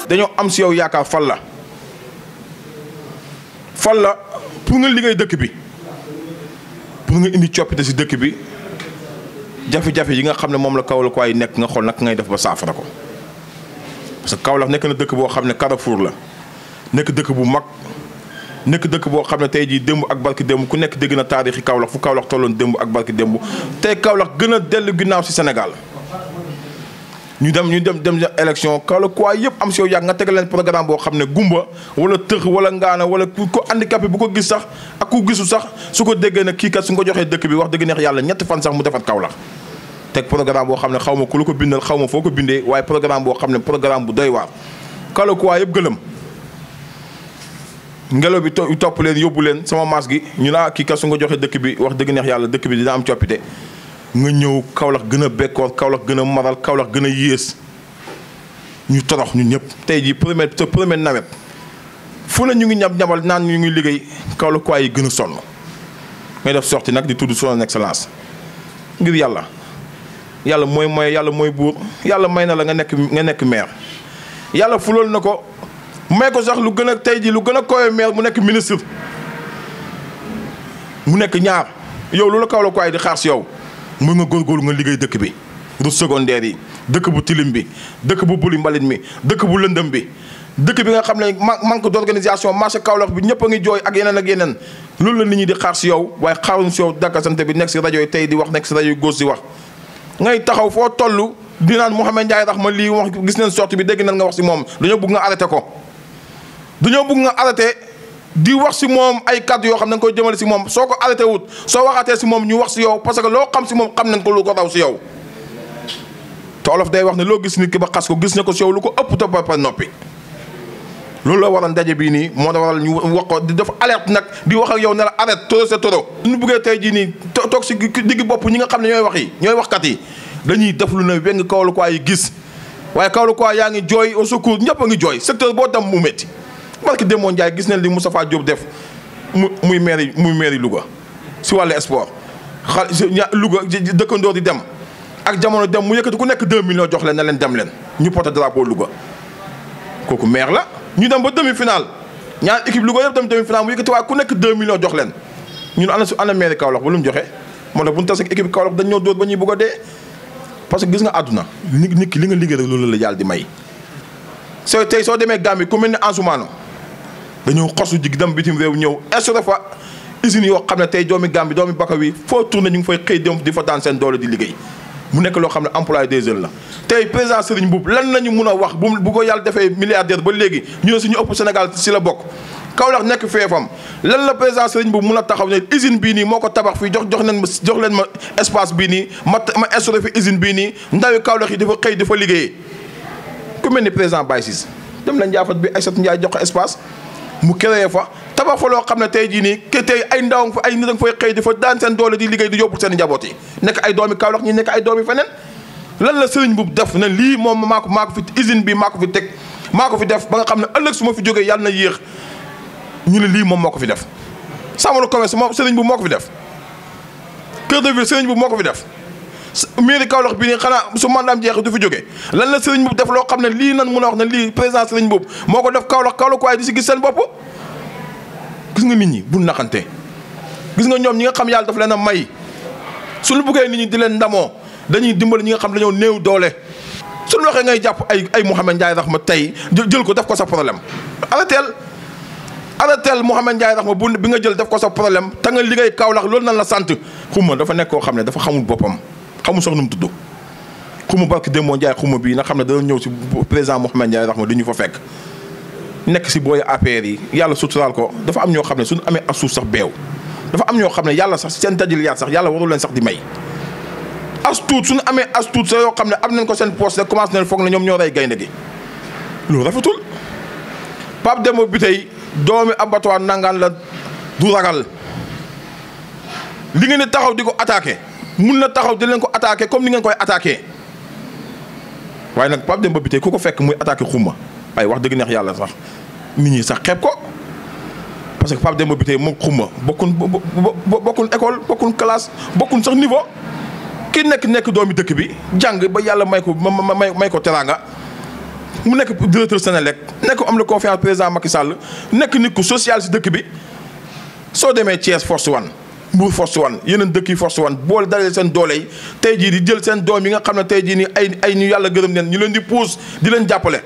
dañoo am si yow yaakaar fal la pour nga liggéey dëkk bi pour nga indi coppite si dëkk bi jafe-jafe yi nga xam ne moom la Kaolack waay nekk nga xool nag ngay def ba saafara ko parce que Kaolack nekk na dëkk boo xam ne Carrefour la nekk dëkk bu mag nekk dëkk boo xam ne tey jii démb ak barki démb ku nekk dégg na taarixi Kaolack fu Kaolack tolloon démb ak barki démb tey Kaolack gën a dellu ginnaaw si Sénégal ñu dem élection Kaolack waay yëpp am si yow yàgg nga tegal leen programme boo xam ne gumba wala tëx wala ngaana wala ko handicapé bu ko gis sax ak ku gisul sax su ko déggee nag kii kat su nga ko joxee dëkk bi wax dëgg neex yàlla ñetti fan sax mu defat Kaolack teg programme boo xam ne xaw ma ku la ko bindal xaw ma foo ko bindee waaye programme boo xam ne programme bu doy waar Kaolack waay yëpp gëlëm ngelaw bi topp leen yóbbu leen sama maas gi ñu laa kii kat su nga joxee dëkk bi wax dëgg neex yàlla dëkk bi dina am coppite nga ñëw Kaolack gën a bekkoor Kaolack gën a maral Kaolack gën a yées ñu torox ñun ñëpp tey jii premier nawet fu ne ñu ngi ñabal naan ñu ngi liggéey Kaolack waay yi gën a sonn ngay def sorti nag di tudd son excellence ngir yàlla yàlla mooy buur yàlla may na la nga nekk maire yàlla fulool na ko may ko sax lu gën a tey jii lu gën a koy maire mu nekk ministre mu nekk ñaar yow loolu la Kaolack waay di xaar si yow mën nga góorgóorlu nga liggéey dëkk bi route secondaire yi dëkk bu tilim bi dëkk bu buli mbalit mi dëkk bu lëndëm bi dëkk bi nga xam ne manque d'organisation marché Kaolack bi ñëpp a ngi jooy ak yeneen loolu la nit ñi di xaar si yow waaye xaaruñ si yow dakasante bi nekk si rajo yi tey di wax nekk si rajo yi góos di wax ngay taxaw foo toll di naan Mouhamed Ndiaye Rahma lii wax gis nañ sortie bi dégg nañ nga wax si moom dañoo bëgg nga arrêté ko dañoo bëgg nga arrêté di wax si moom ay kàddu yoo xam ne da nga koy jëmale si moom soo ko arrêté wut soo waxatee si moom ñu wax si yow parce que loo xam si moom xam nañ ko lu ko raw si yow te olof day wax ne loo gis nit ki ba xas ko gis na ko si yow lu ko ëpp te ba noppi loolu la waral ndaje bii nii moo da waral ñu wax ko di def alerte nag di wax ak yow ne la arrête trop c'est trop ñu bëggee tey jii nii toog si digg bopp ñi nga xam ne ñooy waxkat yi dañuy def lu ne weng Kaolack waay yi gis waaye Kaolack waay yaa ngi jooy au secours ñëpp a ngi jooy secteur boo dem mu métti barki Demba Ndiaye gis nañ li Moustapha Diop def muy maire Louga si wàllu sport Louga dëkkandoor di dem ak jamono dem mu yëkkati ku nekk 2 millions jox leen na leen dem leen ñu porté drapeau Louga kooku maire la ñu dem ba demi-finale ñaar équipe Louga yëpp dem demi-finale mu yëkkati waaye ku nekk 2 millions jox leen ñun ana maire Kaolack ba lu mu joxe moo tax bu ñu tas ak équipe Kaolack dañ ñoo dóor ba ñuy bëgg a dee parce que gis nga àdduna nit ki li nga liggéey rek loolu la yàlla di may tey soo demee Gambie ku mel ne Ansoumano dañoo xosu jig dem bitim réew ñëw instauré fa usines yoo xam ne tey doomi Gambie doomi Bakawi foo tourné ñu ngi fay xëy dem di fa daan seen doole di liggéey mu nekk loo xam ne emploi des jeunes la tey président Serigne Mboup lan la ñu mun a wax bu ko yàlla defee milliardaire ba léegi ñu ne suñu ëpp Sénégal si la bokk Kaolack nekk feefam lan la président Serigne Mboup mun a taxaw ne usine bii nii moo ko tabax fii jox leen ma espace bii nii ma instauré fi usine bii nii ndawi Kaolack yi dafa xëy dafa liggéeyee ku mel ni président Baye Ciss dem la njaafat bi Aïssatou Ndiaye jox ko espace mu créé fa tabax fa loo xam ne tey jii nii que tey ay ndaw fa ay nit a fay xëy di fa daan seen doole di liggéey di yóbbu seen njaboot yi nekk ay doomi Kaolack ñi nekk ay doomi feneen lan la Serigne Mboup def ne lii moom maa ko fi usine bi maa ko fi teg maa ko fi def ba nga xam ne ëllëg su ma fi jógee yàlla na yéex ñu ne lii moom moo ko fi def sàmm commerce moom Serigne Mboup moo ko fi def cœur de ville Serigne Mboup moo ko fi def mairie Kaolack bi nii xanaa su mandaam jeexee du fi jógee lan la Serigne Mboup def loo xam ne lii nan mun a wax ne lii président Serigne Mboup moo ko def Kaolack waaye di si gis seen bopp gis nga nit ñi bu naxante gis nga ñoom ñi nga xam yàlla daf leen a may suñu buggee nit ñi di leen ndamoo dañuy dimbali ñi nga xam dañoo néew doole suñu waxee ngay jàpp ay Mouhamed Ndiaye Rahma tey jël ko def ko sa problème arrêtel Mouhamed Ndiaye Rahma bi nga jël def ko sa problème te nga liggéey Kaolack loolu nan la sant xuma dafa nekk koo xam ne dafa xamul boppam xamul sax nu mu tudd xuma barki Demba Ndiaye xuma bii nga xam ne dana ñëw si président Mouhamed Ndiaye Rahma di ñu fa fekk nekk si booy APR yi yàlla suturaal ko dafa am ñoo xam ne suñu amee as suuf sax beew dafa am ñoo xam ne yàlla sax seen tajiliyaat sax yàlla warul leen sax di may as tuut suñu amee as tuut sax yoo xam ne am nañ ko seen poste rek commencé nañ foog ne ñoom ñoo rey gaynde gi loolu rafetul Pape Demba bi tey doomi abattoir nangaan la du ragal li ngeen di taxaw di ko attaqué mun na taxaw di leen ko attaqué comme ni ngeen koy attaqué waaye nag Pape Demba bi tey ku ko fekk muy attaqué xuma ay wax dëgg neex yàlla sax nit ñi sax xeeb ko parce que Pape Demba bi tey moom xuma bokkun école bokkun classe bokkun sax niveau ki nekk doomi dëkk bi jàng ba yàlla may ko teraanga mu nekk directeur Senelec nekk am la confiance président Macky Sall nekk nit ku social si dëkk bi soo demee Thiès Force One Mbour Force One yeneen dëkk yi Force One boole dalee seen doole yi tey jii di jël seen doom yi nga xam ne tey jii nii ay ñu yàlla gërëm leen ñu leen di pousse di leen jàppale.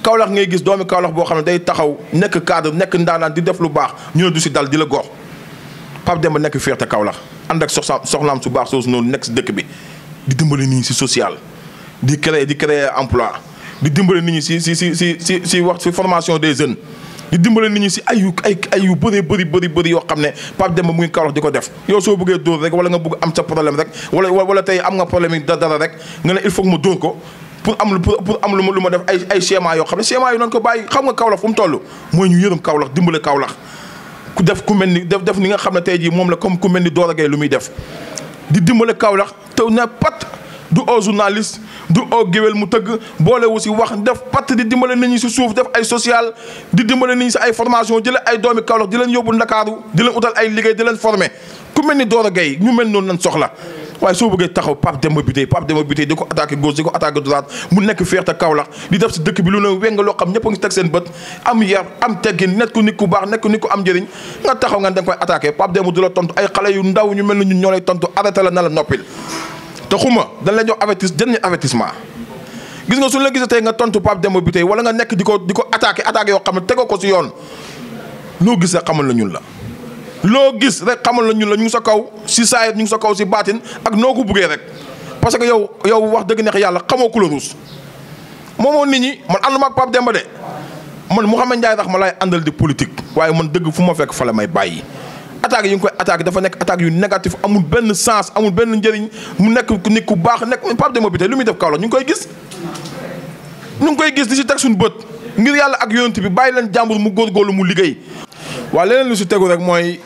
Kaolack ngay gis doomi Kaolack boo xam ne day taxaw nekk cadre nekk ndaanaan di def lu baax ñu ne du si dal di la gox Pape Demba nekk fierté Kaolack ànd ak soxnaam su baax soosu noonu nekk si dëkk bi di dimbali nit ñi si social di créer emploi di dimbali nit ñi si wax si formation des jeunes di dimbali nit ñi si ay yu bëri yoo xam ne Pape Demba mu ngi Kaolack di ko def yow soo bëggee dóor rek wala nga bëgg am sa problème rek wala tey am nga problème yi dara rek nga ne il faut que ma dóor ko pour am lu ma def ay schéma yoo xam ne schéma yu noonu ko bàyyi xam nga Kaolack fu mu toll mooy ñu yërëm Kaolack dimbale Kaolack ku def ku mel ni def ni nga xam ne tey jii moom la comme ku mel ni Dora Gueye lu muy def di dimbale Kaolack te ne pat du au journaliste du au géwél mu tëgg boolewu si wax def pat di dimbale nit ñi si suuf def ay social di dimbale nit ñi si ay formation jële ay doomi Kaolack di leen yóbbu Ndakaaru di leen utal ay liggéey di leen former ku mel ni Dora Gueye ñu mel noonu lañ soxla waaye soo bëggee taxaw Pape Demba Bitèye di ko attaqué gauche di ko attaqué droite mu nekk fierté Kaolack di def si dëkk bi lu ne weng loo xam ñëpp a ngi teg seen bët am yar am teggin nekk ku nit ku baax nekk nit ku am njëriñ nga taxaw nga da nga koy attaqué Pape Demba du la tontu ay xale yu ndaw ñu mel ni ñun ñoo lay tontu arrêté la na la noppil te xuma dañ lay jox dernier avertissement gis nga suñu la gisee tey nga tontu Pape Demba Bitèye wala nga nekk di ko attaqué yoo xam ne tegoo ko si yoon loo gis rek xamal la ñun la loo gis rek xamal la ñun la ñu ngi sa kaw si saayir ñu ngi sa kaw si baatin ak noo ko buggee rek parce que yow wax dëgg neex yàlla xamoo ku la ruus moomoo nit ñi man ànduma ak Pape Demba de man Mouhamed Ndiaye rax ma laay àndal di politique waaye man dëgg fu ma fekk fa la may bàyyi attaques yi ngi koy attaqué dafa nekk attaques yu négatif amul benn sens amul benn njëriñ mu nekk nit ku baax nekk Pape Demba Bitèye lu muy def Kaolack ñu ngi koy gis di si teg suñu bët ngir yàlla ak yonent bi bàyyi leen jàmbur mu góorgóorlu mu liggéey waaw leneen lu si tegu rek mooy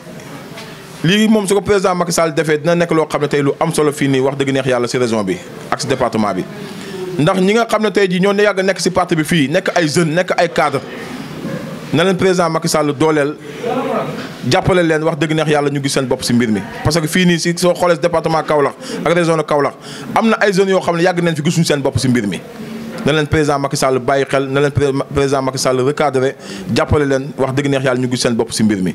lii moom su ko président Macky Sall defee dina nekk loo xam ne tey lu am solo fii nii wax dëgg neex yàlla si région bi ak si département bi ndax ñi nga xam ne tey jii ñoo ne yàgg nekk si parti bi fii nekk ay jeunes nekk ay cadre na leen président Macky Sall dooleel jàppale leen wax dëgg neex yàlla ñu gis seen bopp si mbir mi parce que fii nii si soo xoolee si département Kaolack ak région de Kaolack am na ay jeunes yoo xam ne yàgg nañ fi gisuñu seen bopp si mbir mi na leen président Macky Sall bàyyi xel na leen président Macky Sall recadré jàppale leen wax dëgg neex yàlla ñu gis seen bopp si mbir mi